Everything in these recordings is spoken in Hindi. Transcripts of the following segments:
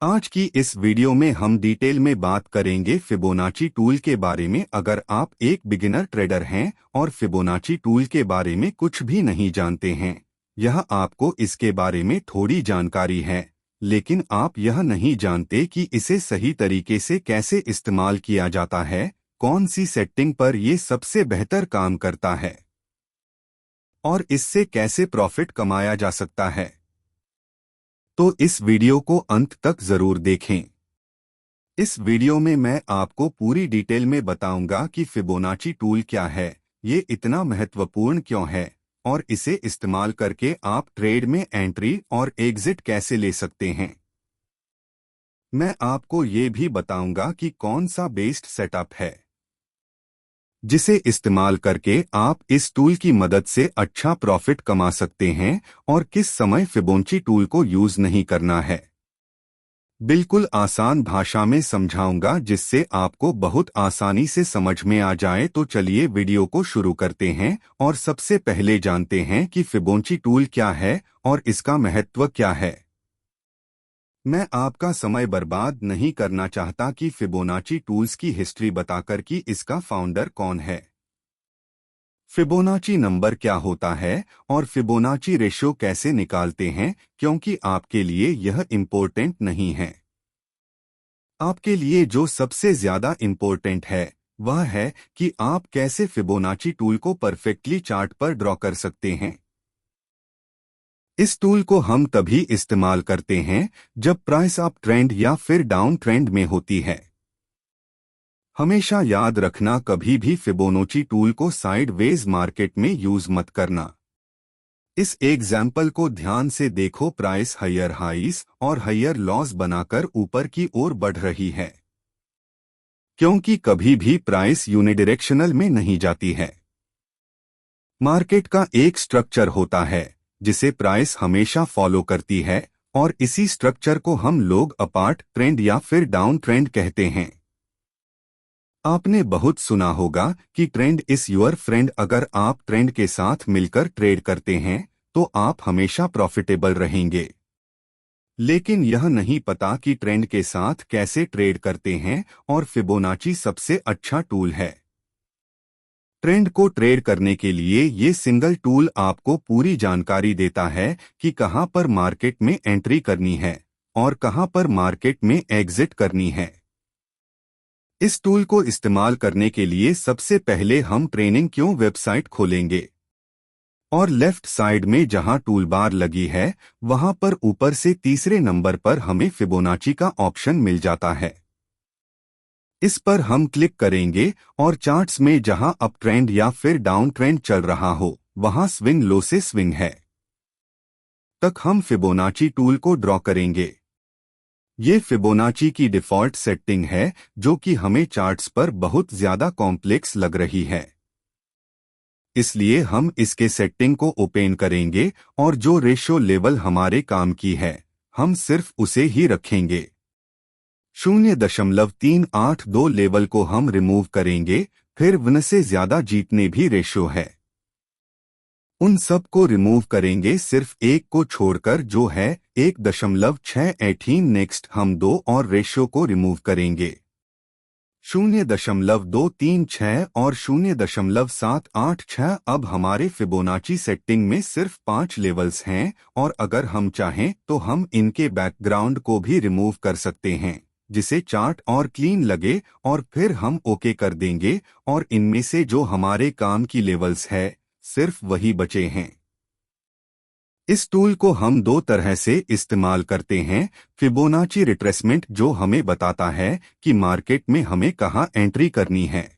आज की इस वीडियो में हम डिटेल में बात करेंगे फिबोनाची टूल के बारे में। अगर आप एक बिगिनर ट्रेडर हैं और फिबोनाची टूल के बारे में कुछ भी नहीं जानते हैं, यह आपको इसके बारे में थोड़ी जानकारी है, लेकिन आप यह नहीं जानते कि इसे सही तरीके से कैसे इस्तेमाल किया जाता है, कौन सी सेटिंग पर यह सबसे बेहतर काम करता है और इससे कैसे प्रॉफिट कमाया जा सकता है। तो इस वीडियो को अंत तक जरूर देखें। इस वीडियो में मैं आपको पूरी डिटेल में बताऊंगा कि फिबोनाची टूल क्या है, ये इतना महत्वपूर्ण क्यों है और इसे इस्तेमाल करके आप ट्रेड में एंट्री और एग्जिट कैसे ले सकते हैं। मैं आपको ये भी बताऊंगा कि कौन सा बेस्ट सेटअप है जिसे इस्तेमाल करके आप इस टूल की मदद से अच्छा प्रॉफिट कमा सकते हैं और किस समय फिबोनाची टूल को यूज नहीं करना है। बिल्कुल आसान भाषा में समझाऊंगा जिससे आपको बहुत आसानी से समझ में आ जाए। तो चलिए वीडियो को शुरू करते हैं और सबसे पहले जानते हैं कि फिबोनाची टूल क्या है और इसका महत्व क्या है। मैं आपका समय बर्बाद नहीं करना चाहता कि फिबोनाची टूल्स की हिस्ट्री बताकर कि इसका फाउंडर कौन है, फिबोनाची नंबर क्या होता है और फिबोनाची रेशो कैसे निकालते हैं, क्योंकि आपके लिए यह इम्पोर्टेंट नहीं है। आपके लिए जो सबसे ज्यादा इम्पोर्टेंट है वह है कि आप कैसे फिबोनाची टूल को परफेक्टली चार्ट पर ड्रॉ कर सकते हैं। इस टूल को हम तभी इस्तेमाल करते हैं जब प्राइस अप ट्रेंड या फिर डाउन ट्रेंड में होती है। हमेशा याद रखना, कभी भी फिबोनाची टूल को साइडवेज मार्केट में यूज मत करना। इस एग्जाम्पल को ध्यान से देखो, प्राइस हायर हाइस और हायर लॉस बनाकर ऊपर की ओर बढ़ रही है, क्योंकि कभी भी प्राइस यूनिडायरेक्शनल में नहीं जाती है। मार्केट का एक स्ट्रक्चर होता है जिसे प्राइस हमेशा फॉलो करती है और इसी स्ट्रक्चर को हम लोग अपार्ट ट्रेंड या फिर डाउन ट्रेंड कहते हैं। आपने बहुत सुना होगा कि ट्रेंड इज योर फ्रेंड। अगर आप ट्रेंड के साथ मिलकर ट्रेड करते हैं तो आप हमेशा प्रॉफिटेबल रहेंगे, लेकिन यह नहीं पता कि ट्रेंड के साथ कैसे ट्रेड करते हैं और फिबोनाची सबसे अच्छा टूल है। ट्रेंड को ट्रेड करने के लिए ये सिंगल टूल आपको पूरी जानकारी देता है कि कहां पर मार्केट में एंट्री करनी है और कहां पर मार्केट में एग्जिट करनी है। इस टूल को इस्तेमाल करने के लिए सबसे पहले हम ट्रेनिंग क्यों वेबसाइट खोलेंगे और लेफ्ट साइड में जहां टूल बार लगी है वहां पर ऊपर से तीसरे नंबर पर हमें फिबोनाची का ऑप्शन मिल जाता है। इस पर हम क्लिक करेंगे और चार्ट्स में जहां अप ट्रेंड या फिर डाउन ट्रेंड चल रहा हो वहां स्विंग लो से स्विंग है तक हम फिबोनाची टूल को ड्रॉ करेंगे। ये फिबोनाची की डिफ़ॉल्ट सेटिंग है जो कि हमें चार्ट्स पर बहुत ज्यादा कॉम्प्लेक्स लग रही है, इसलिए हम इसके सेटिंग को ओपन करेंगे और जो रेशो लेवल हमारे काम की है हम सिर्फ उसे ही रखेंगे। 0.382 लेवल को हम रिमूव करेंगे। फिर 1 से ज्यादा जितने भी रेशो है उन सब को रिमूव करेंगे, सिर्फ एक को छोड़कर जो है 1.618। नेक्स्ट हम 2 और रेशो को रिमूव करेंगे, 0.236 और 0.786। अब हमारे फिबोनाची सेटिंग में सिर्फ 5 लेवल्स हैं और अगर हम चाहें तो हम इनके बैकग्राउंड को भी रिमूव कर सकते हैं जिसे चार्ट और क्लीन लगे, और फिर हम ओके कर देंगे और इनमें से जो हमारे काम की लेवल्स है सिर्फ वही बचे हैं। इस टूल को हम 2 तरह से इस्तेमाल करते हैं। फिबोनाची रिट्रेसमेंट जो हमें बताता है कि मार्केट में हमें कहां एंट्री करनी है,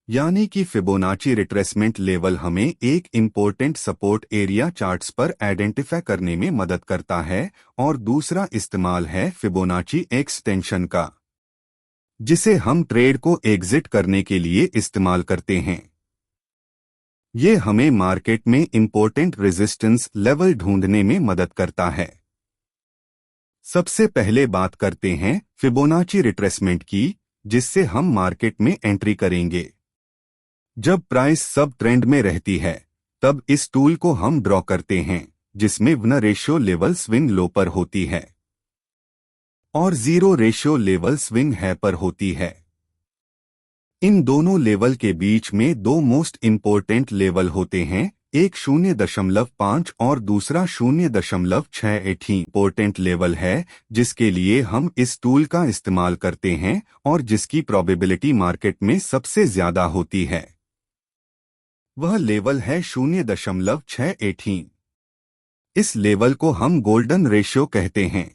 यानी कि फिबोनाची रिट्रेसमेंट लेवल हमें एक इम्पोर्टेंट सपोर्ट एरिया चार्ट्स पर आइडेंटिफाई करने में मदद करता है। और दूसरा इस्तेमाल है फिबोनाची एक्सटेंशन का, जिसे हम ट्रेड को एग्जिट करने के लिए इस्तेमाल करते हैं। ये हमें मार्केट में इम्पोर्टेंट रेजिस्टेंस लेवल ढूंढने में मदद करता है। सबसे पहले बात करते हैं फिबोनाची रिट्रेसमेंट की, जिससे हम मार्केट में एंट्री करेंगे जब प्राइस सब ट्रेंड में रहती है। तब इस टूल को हम ड्रॉ करते हैं जिसमें one ratio level swing low पर होती है। और जीरो रेशियो लेवल स्विंग है पर होती है। इन दोनों लेवल के बीच में दो मोस्ट इंपोर्टेंट लेवल होते हैं, एक 0.5 और दूसरा 0.6 इंपोर्टेंट लेवल है जिसके लिए हम इस टूल का इस्तेमाल करते हैं और जिसकी प्रोबेबिलिटी मार्केट में सबसे ज्यादा होती है। वह लेवल है 0.6। इस लेवल को हम गोल्डन रेशियो कहते हैं।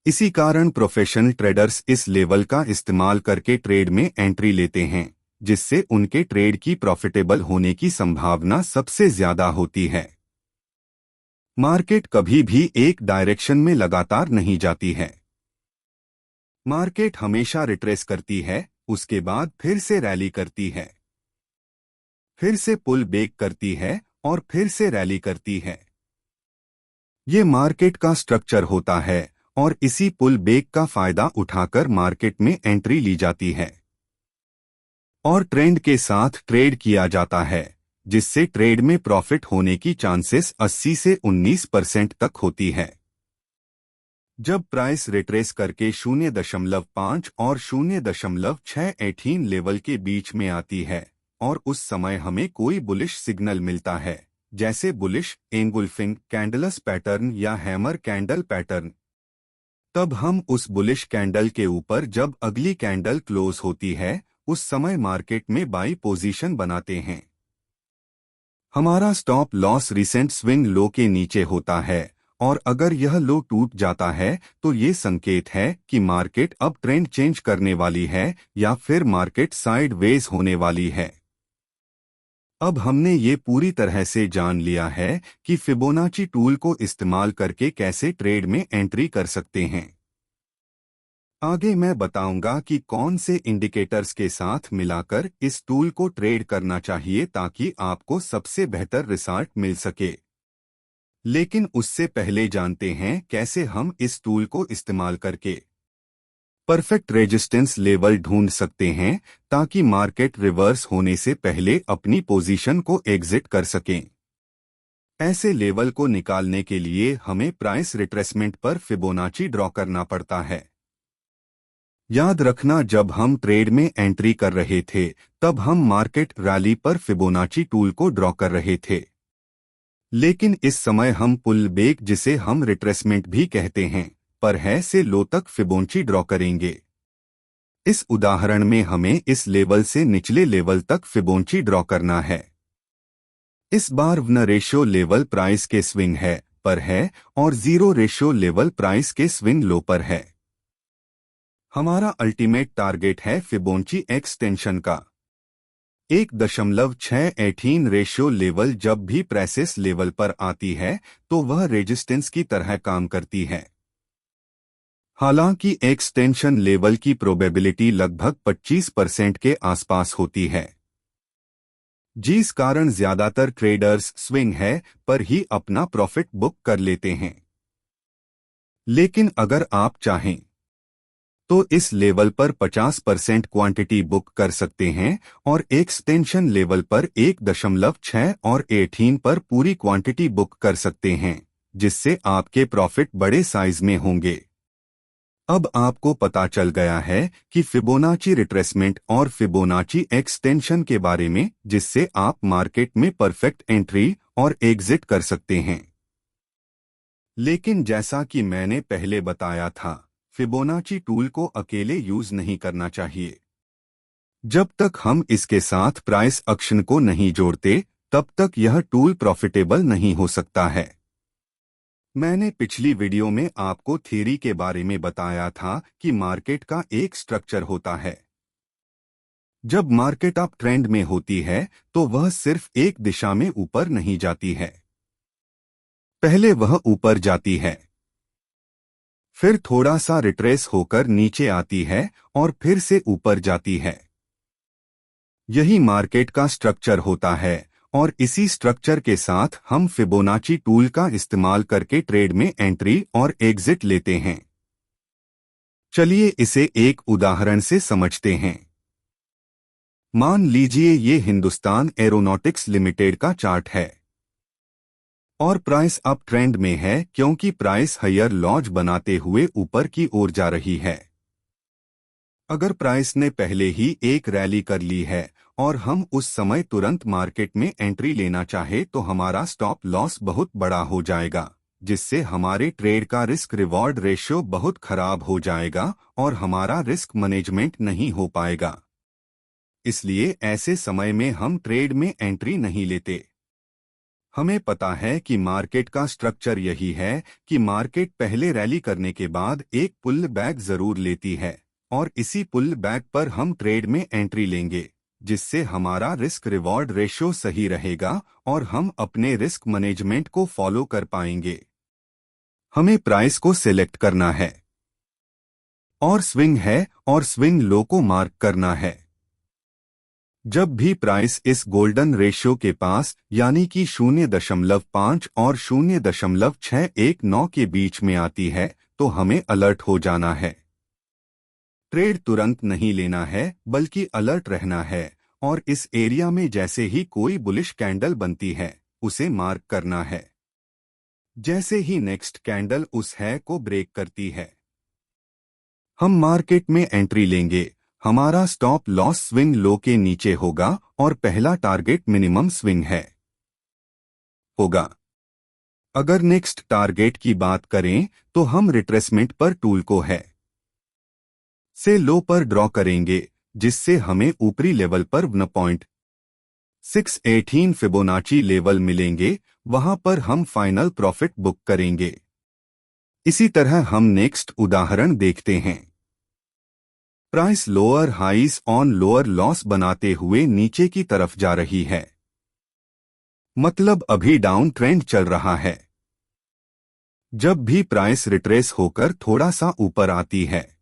इसी कारण प्रोफेशनल ट्रेडर्स इस लेवल का इस्तेमाल करके ट्रेड में एंट्री लेते हैं, जिससे उनके ट्रेड की प्रॉफिटेबल होने की संभावना सबसे ज्यादा होती है। मार्केट कभी भी एक डायरेक्शन में लगातार नहीं जाती है। मार्केट हमेशा रिट्रेस करती है, उसके बाद फिर से रैली करती है, फिर से पुल बैक करती है और फिर से रैली करती है। ये मार्केट का स्ट्रक्चर होता है और इसी पुल बैक का फायदा उठाकर मार्केट में एंट्री ली जाती है और ट्रेंड के साथ ट्रेड किया जाता है, जिससे ट्रेड में प्रॉफिट होने की चांसेस 80 से 19% तक होती है। जब प्राइस रिट्रेस करके 0.5 और 0.6 लेवल के बीच में आती है और उस समय हमें कोई बुलिश सिग्नल मिलता है, जैसे बुलिश एंगुल्फिंग कैंडल्स पैटर्न या हैमर कैंडल पैटर्न, तब हम उस बुलिश कैंडल के ऊपर जब अगली कैंडल क्लोज होती है उस समय मार्केट में बाई पोजीशन बनाते हैं। हमारा stop loss recent swing low के नीचे होता है और अगर यह लो टूट जाता है तो ये संकेत है कि मार्केट अब ट्रेंड चेंज करने वाली है या फिर मार्केट साइडवेज होने वाली है। अब हमने ये पूरी तरह से जान लिया है कि फिबोनाची टूल को इस्तेमाल करके कैसे ट्रेड में एंट्री कर सकते हैं। आगे मैं बताऊंगा कि कौन से इंडिकेटर्स के साथ मिलाकर इस टूल को ट्रेड करना चाहिए ताकि आपको सबसे बेहतर रिजल्ट मिल सके। लेकिन उससे पहले जानते हैं कैसे हम इस टूल को इस्तेमाल करके परफेक्ट रेजिस्टेंस लेवल ढूंढ सकते हैं ताकि मार्केट रिवर्स होने से पहले अपनी पोजीशन को एग्जिट कर सकें। ऐसे लेवल को निकालने के लिए हमें प्राइस रिट्रेसमेंट पर फिबोनाची ड्रॉ करना पड़ता है। याद रखना, जब हम ट्रेड में एंट्री कर रहे थे तब हम मार्केट रैली पर फिबोनाची टूल को ड्रॉ कर रहे थे, लेकिन इस समय हम पुल बैक, जिसे हम रिट्रेसमेंट भी कहते हैं, पर है से लो तक फिबोनाची ड्रॉ करेंगे। इस उदाहरण में हमें इस लेवल से निचले लेवल तक फिबोनाची ड्रॉ करना है। इस बार वन रेशियो लेवल प्राइस के स्विंग है पर है और जीरो रेशियो लेवल प्राइस के स्विंग लो पर है। हमारा अल्टीमेट टारगेट है फिबोनाची एक्सटेंशन का 1.6 रेशियो लेवल जब भी प्राइस लेवल पर आती है तो वह रेजिस्टेंस की तरह काम करती है। हालांकि एक्सटेंशन लेवल की प्रोबेबिलिटी लगभग 25% के आसपास होती है, जिस कारण ज्यादातर ट्रेडर्स स्विंग है पर ही अपना प्रॉफिट बुक कर लेते हैं। लेकिन अगर आप चाहें तो इस लेवल पर 50% क्वांटिटी बुक कर सकते हैं और एक्सटेंशन लेवल पर 1.6 और 18 पर पूरी क्वांटिटी बुक कर सकते हैं, जिससे आपके प्रॉफिट बड़े साइज में होंगे। अब आपको पता चल गया है कि फिबोनाची रिट्रेसमेंट और फिबोनाची एक्सटेंशन के बारे में, जिससे आप मार्केट में परफेक्ट एंट्री और एग्जिट कर सकते हैं। लेकिन जैसा कि मैंने पहले बताया था, फिबोनाची टूल को अकेले यूज नहीं करना चाहिए। जब तक हम इसके साथ प्राइस एक्शन को नहीं जोड़ते तब तक यह टूल प्रॉफिटेबल नहीं हो सकता है। मैंने पिछली वीडियो में आपको थ्योरी के बारे में बताया था कि मार्केट का एक स्ट्रक्चर होता है। जब मार्केट अप ट्रेंड में होती है तो वह सिर्फ एक दिशा में ऊपर नहीं जाती है, पहले वह ऊपर जाती है, फिर थोड़ा सा रिट्रेस होकर नीचे आती है और फिर से ऊपर जाती है। यही मार्केट का स्ट्रक्चर होता है और इसी स्ट्रक्चर के साथ हम फिबोनाची टूल का इस्तेमाल करके ट्रेड में एंट्री और एग्जिट लेते हैं। चलिए इसे एक उदाहरण से समझते हैं। मान लीजिए ये हिंदुस्तान एरोनॉटिक्स लिमिटेड का चार्ट है। और प्राइस अप ट्रेंड में है क्योंकि प्राइस हायर लॉज बनाते हुए ऊपर की ओर जा रही है। अगर प्राइस ने पहले ही एक रैली कर ली है और हम उस समय तुरंत मार्केट में एंट्री लेना चाहे तो हमारा स्टॉप लॉस बहुत बड़ा हो जाएगा, जिससे हमारे ट्रेड का रिस्क रिवॉर्ड रेशियो बहुत खराब हो जाएगा और हमारा रिस्क मैनेजमेंट नहीं हो पाएगा। इसलिए ऐसे समय में हम ट्रेड में एंट्री नहीं लेते। हमें पता है कि मार्केट का स्ट्रक्चर यही है कि मार्केट पहले रैली करने के बाद एक पुल बैक जरूर लेती है और इसी पुल बैक पर हम ट्रेड में एंट्री लेंगे, जिससे हमारा रिस्क रिवॉर्ड रेशियो सही रहेगा और हम अपने रिस्क मैनेजमेंट को फॉलो कर पाएंगे। हमें प्राइस को सिलेक्ट करना है और स्विंग है और स्विंग लो को मार्क करना है। जब भी प्राइस इस गोल्डन रेशियो के पास यानी कि 0.5 और 0.619 के बीच में आती है तो हमें अलर्ट हो जाना है। ट्रेड तुरंत नहीं लेना है बल्कि अलर्ट रहना है और इस एरिया में जैसे ही कोई बुलिश कैंडल बनती है उसे मार्क करना है। जैसे ही नेक्स्ट कैंडल उस है को ब्रेक करती है हम मार्केट में एंट्री लेंगे। हमारा स्टॉप लॉस स्विंग लो के नीचे होगा और पहला टारगेट मिनिमम स्विंग है होगा। अगर नेक्स्ट टारगेट की बात करें तो हम रिट्रेसमेंट पर टूल को है से लो पर ड्रॉ करेंगे, जिससे हमें ऊपरी लेवल पर 1.618 फिबोनाची लेवल मिलेंगे। वहां पर हम फाइनल प्रॉफिट बुक करेंगे। इसी तरह हम नेक्स्ट उदाहरण देखते हैं। Price lower highs on lower lows बनाते हुए नीचे की तरफ जा रही है, मतलब अभी डाउन ट्रेंड चल रहा है। जब भी प्राइस रिट्रेस होकर थोड़ा सा ऊपर आती है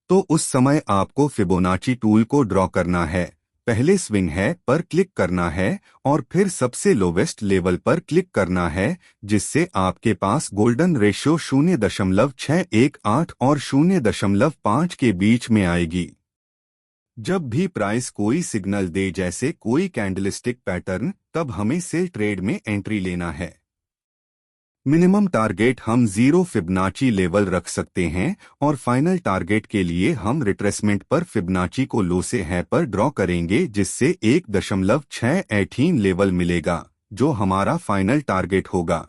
तो उस समय आपको फिबोनाची टूल को ड्रॉ करना है। पहले स्विंग है पर क्लिक करना है और फिर सबसे लोवेस्ट लेवल पर क्लिक करना है, जिससे आपके पास गोल्डन रेशियो 0.618 और 0.5 के बीच में आएगी। जब भी प्राइस कोई सिग्नल दे जैसे कोई कैंडलस्टिक पैटर्न, तब हमें सेल ट्रेड में एंट्री लेना है। मिनिमम टारगेट हम 0 फिबनाची लेवल रख सकते हैं और फाइनल टारगेट के लिए हम रिट्रेसमेंट पर फिबनाची को लो से है पर ड्रॉ करेंगे, जिससे 1.618 लेवल मिलेगा जो हमारा फाइनल टारगेट होगा।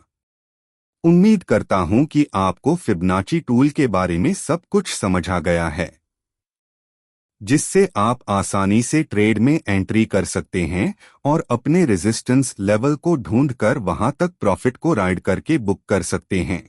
उम्मीद करता हूं कि आपको फिबनाची टूल के बारे में सब कुछ समझ आ गया है, जिससे आप आसानी से ट्रेड में एंट्री कर सकते हैं और अपने रेजिस्टेंस लेवल को ढूंढकर वहां तक प्रॉफिट को राइड करके बुक कर सकते हैं।